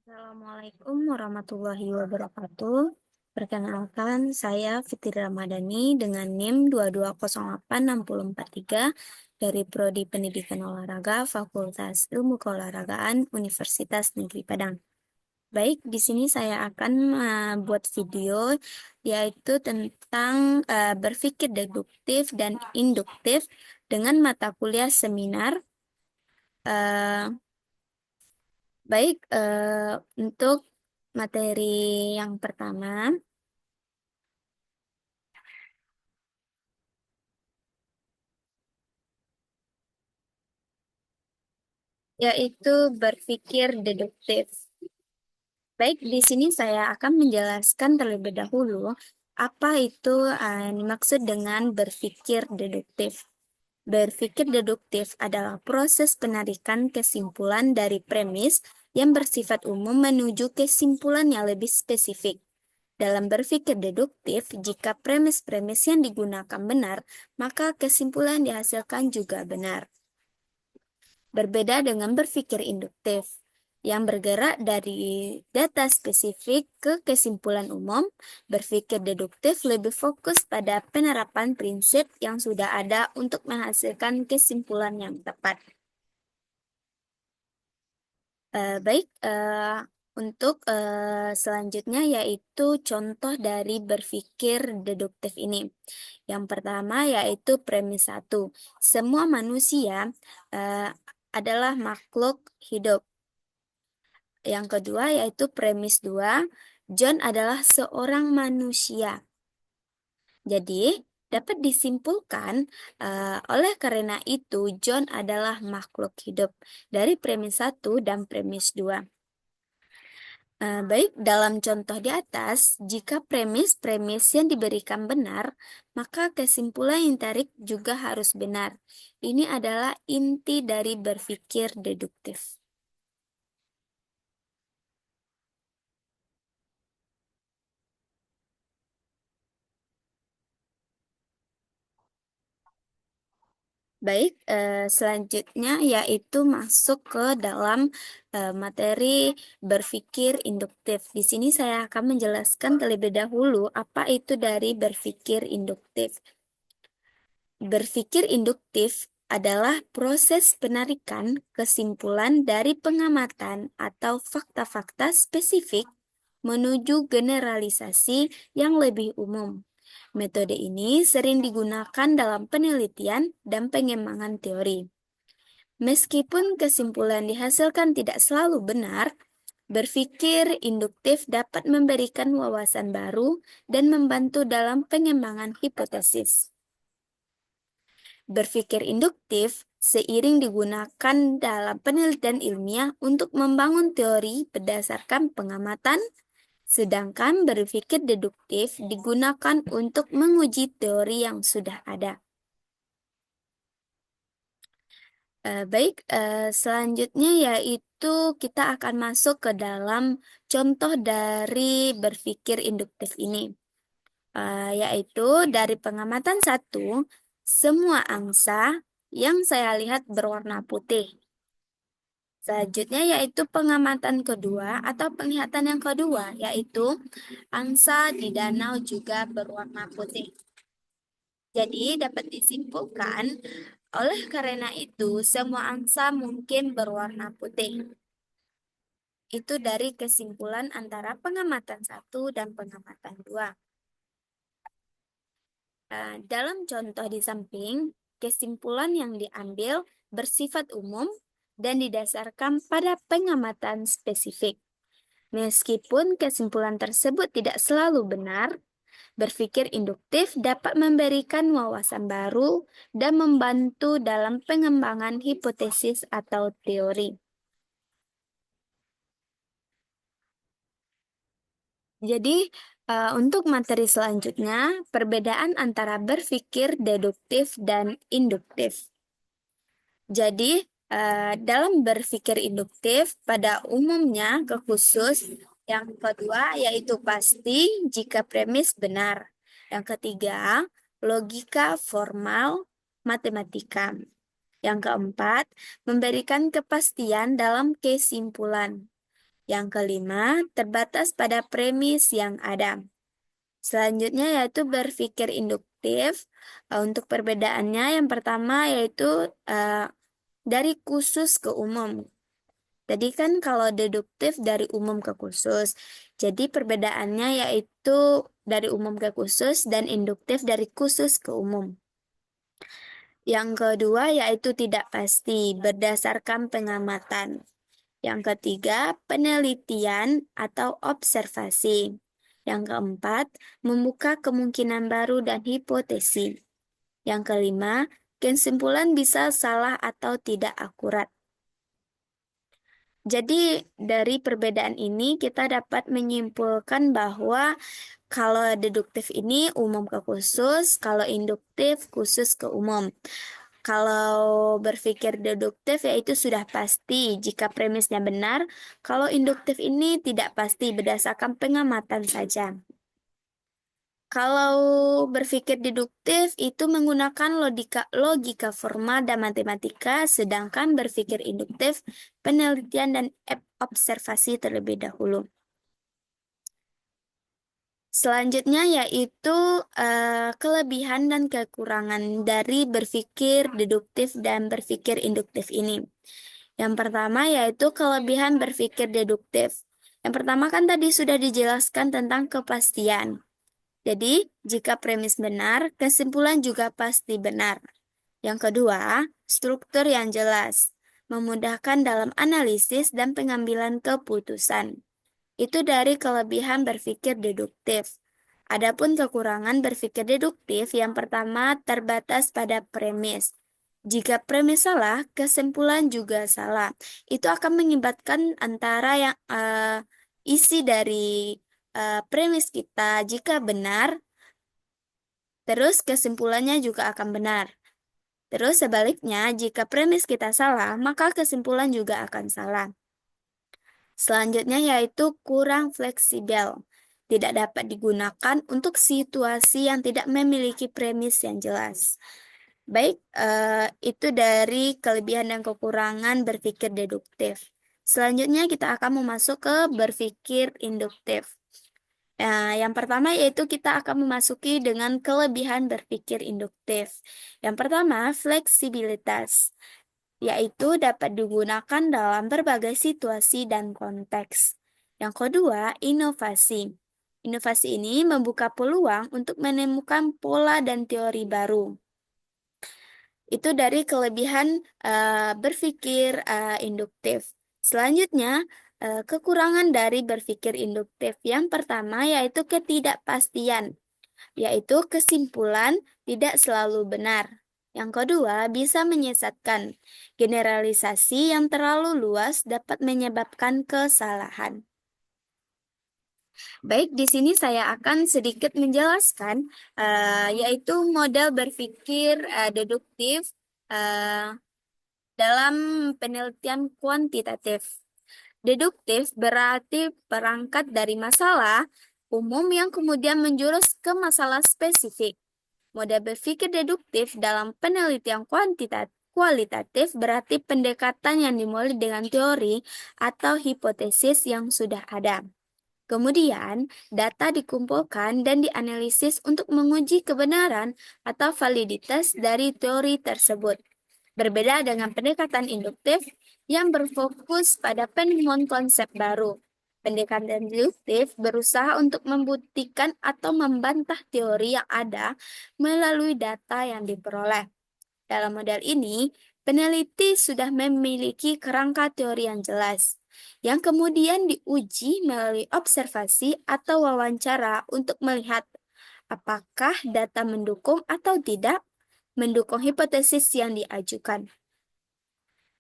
Assalamualaikum warahmatullahi wabarakatuh. Perkenalkan, saya Fitri Ramadhani dengan NIM 2208643 dari Prodi Pendidikan Olahraga Fakultas Ilmu Keolahragaan Universitas Negeri Padang. Baik, di sini saya akan buat video yaitu tentang berpikir deduktif dan induktif dengan mata kuliah seminar. eh, Baik, untuk materi yang pertama, yaitu berpikir deduktif. Baik, di sini saya akan menjelaskan terlebih dahulu apa itu dimaksud dengan berpikir deduktif. Berpikir deduktif adalah proses penarikan kesimpulan dari premis yang bersifat umum menuju kesimpulan yang lebih spesifik. Dalam berpikir deduktif, jika premis-premis yang digunakan benar, maka kesimpulan dihasilkan juga benar. Berbeda dengan berpikir induktif, yang bergerak dari data spesifik ke kesimpulan umum, berpikir deduktif lebih fokus pada penerapan prinsip yang sudah ada untuk menghasilkan kesimpulan yang tepat. Baik, untuk selanjutnya yaitu contoh dari berpikir deduktif ini. Yang pertama yaitu premis satu. Semua manusia eh, adalah makhluk hidup. Yang kedua yaitu premis dua. John adalah seorang manusia. Jadi, dapat disimpulkan oleh karena itu John adalah makhluk hidup dari premis satu dan premis dua. Baik, dalam contoh di atas, jika premis-premis yang diberikan benar, maka kesimpulan yang ditarik juga harus benar. Ini adalah inti dari berpikir deduktif. Baik, selanjutnya yaitu masuk ke dalam materi berpikir induktif. Di sini saya akan menjelaskan terlebih dahulu apa itu dari berpikir induktif. Berpikir induktif adalah proses penarikan kesimpulan dari pengamatan atau fakta-fakta spesifik menuju generalisasi yang lebih umum. Metode ini sering digunakan dalam penelitian dan pengembangan teori. Meskipun kesimpulan dihasilkan tidak selalu benar, berpikir induktif dapat memberikan wawasan baru dan membantu dalam pengembangan hipotesis. Berpikir induktif seiring digunakan dalam penelitian ilmiah untuk membangun teori berdasarkan pengamatan, sedangkan berpikir deduktif digunakan untuk menguji teori yang sudah ada. Baik, selanjutnya yaitu kita akan masuk ke dalam contoh dari berpikir induktif ini, yaitu dari pengamatan satu, semua angsa yang saya lihat berwarna putih. Selanjutnya yaitu pengamatan kedua atau penglihatan yang kedua, yaitu angsa di danau juga berwarna putih. Jadi dapat disimpulkan, oleh karena itu semua angsa mungkin berwarna putih. Itu dari kesimpulan antara pengamatan satu dan pengamatan dua. Dalam contoh di samping, kesimpulan yang diambil bersifat umum dan didasarkan pada pengamatan spesifik. Meskipun kesimpulan tersebut tidak selalu benar, berpikir induktif dapat memberikan wawasan baru dan membantu dalam pengembangan hipotesis atau teori. Jadi, untuk materi selanjutnya, perbedaan antara berpikir deduktif dan induktif. Jadi, dalam berpikir induktif, pada umumnya kekhusus yang kedua yaitu pasti jika premis benar. Yang ketiga, logika formal matematika. Yang keempat, memberikan kepastian dalam kesimpulan. Yang kelima, terbatas pada premis yang ada. Selanjutnya yaitu berpikir induktif. Untuk perbedaannya yang pertama yaitu dari khusus ke umum. Tadi kan kalau deduktif dari umum ke khusus. Jadi perbedaannya yaitu dari umum ke khusus dan induktif dari khusus ke umum. Yang kedua yaitu tidak pasti berdasarkan pengamatan. Yang ketiga, penelitian atau observasi. Yang keempat, membuka kemungkinan baru dan hipotesi. Yang kelima, kesimpulan bisa salah atau tidak akurat. Jadi, dari perbedaan ini kita dapat menyimpulkan bahwa kalau deduktif ini umum ke khusus, kalau induktif khusus ke umum. Kalau berpikir deduktif yaitu sudah pasti jika premisnya benar, kalau induktif ini tidak pasti berdasarkan pengamatan saja. Kalau berpikir deduktif itu menggunakan logika formal dan matematika, sedangkan berpikir induktif penelitian dan observasi terlebih dahulu. Selanjutnya yaitu kelebihan dan kekurangan dari berpikir deduktif dan berpikir induktif ini. Yang pertama yaitu kelebihan berpikir deduktif. Yang pertama kan tadi sudah dijelaskan tentang kepastian. Jadi, jika premis benar, kesimpulan juga pasti benar. Yang kedua, struktur yang jelas, memudahkan dalam analisis dan pengambilan keputusan. Itu dari kelebihan berpikir deduktif. Adapun kekurangan berpikir deduktif, yang pertama terbatas pada premis. Jika premis salah, kesimpulan juga salah. Itu akan mengibatkan antara yang isi dari premis kita jika benar, terus kesimpulannya juga akan benar. Terus sebaliknya, jika premis kita salah, maka kesimpulan juga akan salah. Selanjutnya yaitu kurang fleksibel. Tidak dapat digunakan untuk situasi yang tidak memiliki premis yang jelas. Baik, itu dari kelebihan dan kekurangan berpikir deduktif. Selanjutnya kita akan masuk ke berpikir induktif. Nah, yang pertama yaitu kita akan memasuki dengan kelebihan berpikir induktif. Yang pertama, fleksibilitas, yaitu dapat digunakan dalam berbagai situasi dan konteks. Yang kedua, inovasi. Inovasi ini membuka peluang untuk menemukan pola dan teori baru. Itu dari kelebihan berpikir induktif. Selanjutnya, kekurangan dari berpikir induktif. Yang pertama yaitu ketidakpastian, yaitu kesimpulan tidak selalu benar. Yang kedua, bisa menyesatkan. Generalisasi yang terlalu luas dapat menyebabkan kesalahan. Baik, di sini saya akan sedikit menjelaskan, yaitu model berpikir deduktif dalam penelitian kuantitatif. Deduktif berarti berangkat dari masalah umum yang kemudian menjurus ke masalah spesifik. Model berpikir deduktif dalam penelitian kualitatif berarti pendekatan yang dimulai dengan teori atau hipotesis yang sudah ada. Kemudian, data dikumpulkan dan dianalisis untuk menguji kebenaran atau validitas dari teori tersebut. Berbeda dengan pendekatan induktif yang berfokus pada penemuan konsep baru. Pendekatan deduktif berusaha untuk membuktikan atau membantah teori yang ada melalui data yang diperoleh. Dalam model ini, peneliti sudah memiliki kerangka teori yang jelas, yang kemudian diuji melalui observasi atau wawancara untuk melihat apakah data mendukung atau tidak mendukung hipotesis yang diajukan.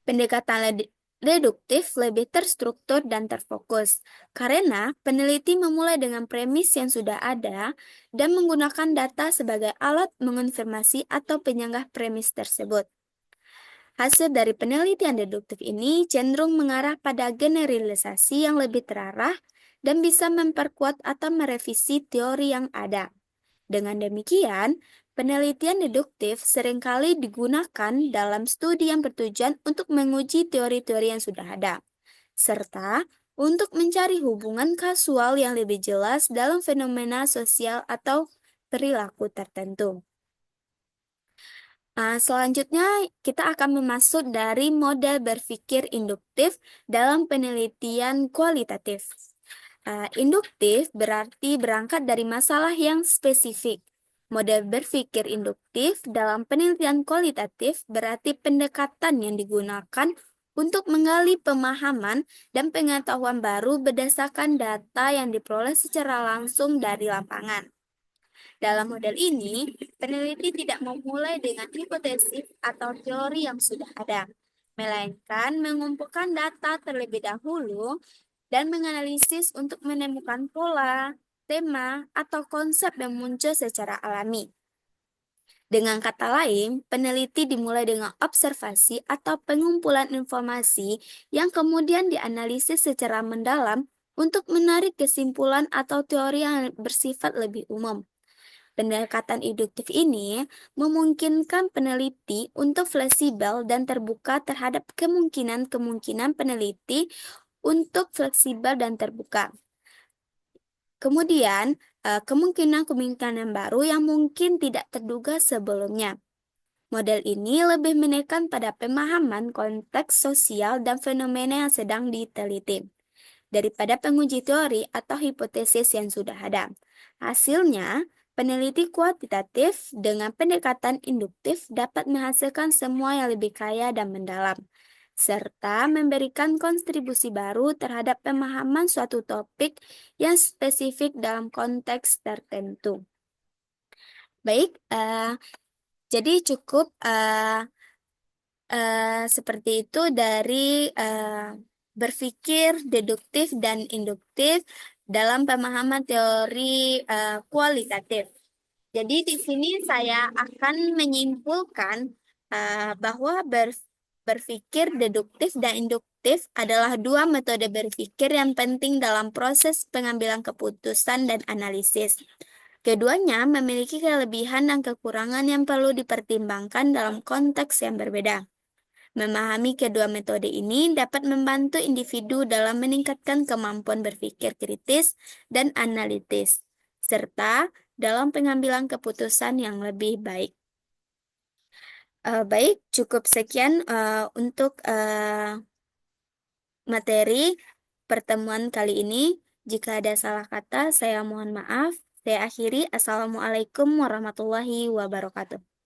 Pendekatan reduktif lebih terstruktur dan terfokus, karena peneliti memulai dengan premis yang sudah ada dan menggunakan data sebagai alat mengonfirmasi atau penyanggah premis tersebut. Hasil dari penelitian deduktif ini cenderung mengarah pada generalisasi yang lebih terarah dan bisa memperkuat atau merevisi teori yang ada. Dengan demikian, penelitian deduktif seringkali digunakan dalam studi yang bertujuan untuk menguji teori-teori yang sudah ada, serta untuk mencari hubungan kasual yang lebih jelas dalam fenomena sosial atau perilaku tertentu. Selanjutnya, kita akan memasuk dari model berpikir induktif dalam penelitian kualitatif. Induktif berarti berangkat dari masalah yang spesifik. Model berpikir induktif dalam penelitian kualitatif berarti pendekatan yang digunakan untuk menggali pemahaman dan pengetahuan baru berdasarkan data yang diperoleh secara langsung dari lapangan. Dalam model ini, peneliti tidak memulai dengan hipotesis atau teori yang sudah ada, melainkan mengumpulkan data terlebih dahulu dan menganalisis untuk menemukan pola, tema, atau konsep yang muncul secara alami. Dengan kata lain, peneliti dimulai dengan observasi atau pengumpulan informasi yang kemudian dianalisis secara mendalam untuk menarik kesimpulan atau teori yang bersifat lebih umum. Pendekatan induktif ini memungkinkan peneliti untuk fleksibel dan terbuka terhadap kemungkinan-kemungkinan peneliti untuk fleksibel dan terbuka. Kemudian, kemungkinan-kemungkinan baru yang mungkin tidak terduga sebelumnya. Model ini lebih menekan pada pemahaman konteks sosial dan fenomena yang sedang diteliti daripada penguji teori atau hipotesis yang sudah ada. Hasilnya, peneliti kuantitatif dengan pendekatan induktif dapat menghasilkan semua yang lebih kaya dan mendalam, serta memberikan kontribusi baru terhadap pemahaman suatu topik yang spesifik dalam konteks tertentu. Baik, jadi cukup seperti itu dari berpikir deduktif dan induktif dalam pemahaman teori kualitatif. Jadi di sini saya akan menyimpulkan bahwa berpikir deduktif dan induktif adalah dua metode berpikir yang penting dalam proses pengambilan keputusan dan analisis. Keduanya memiliki kelebihan dan kekurangan yang perlu dipertimbangkan dalam konteks yang berbeda. Memahami kedua metode ini dapat membantu individu dalam meningkatkan kemampuan berpikir kritis dan analitis, serta dalam pengambilan keputusan yang lebih baik. Baik, cukup sekian untuk materi pertemuan kali ini. Jika ada salah kata, saya mohon maaf. Saya akhiri. Assalamualaikum warahmatullahi wabarakatuh.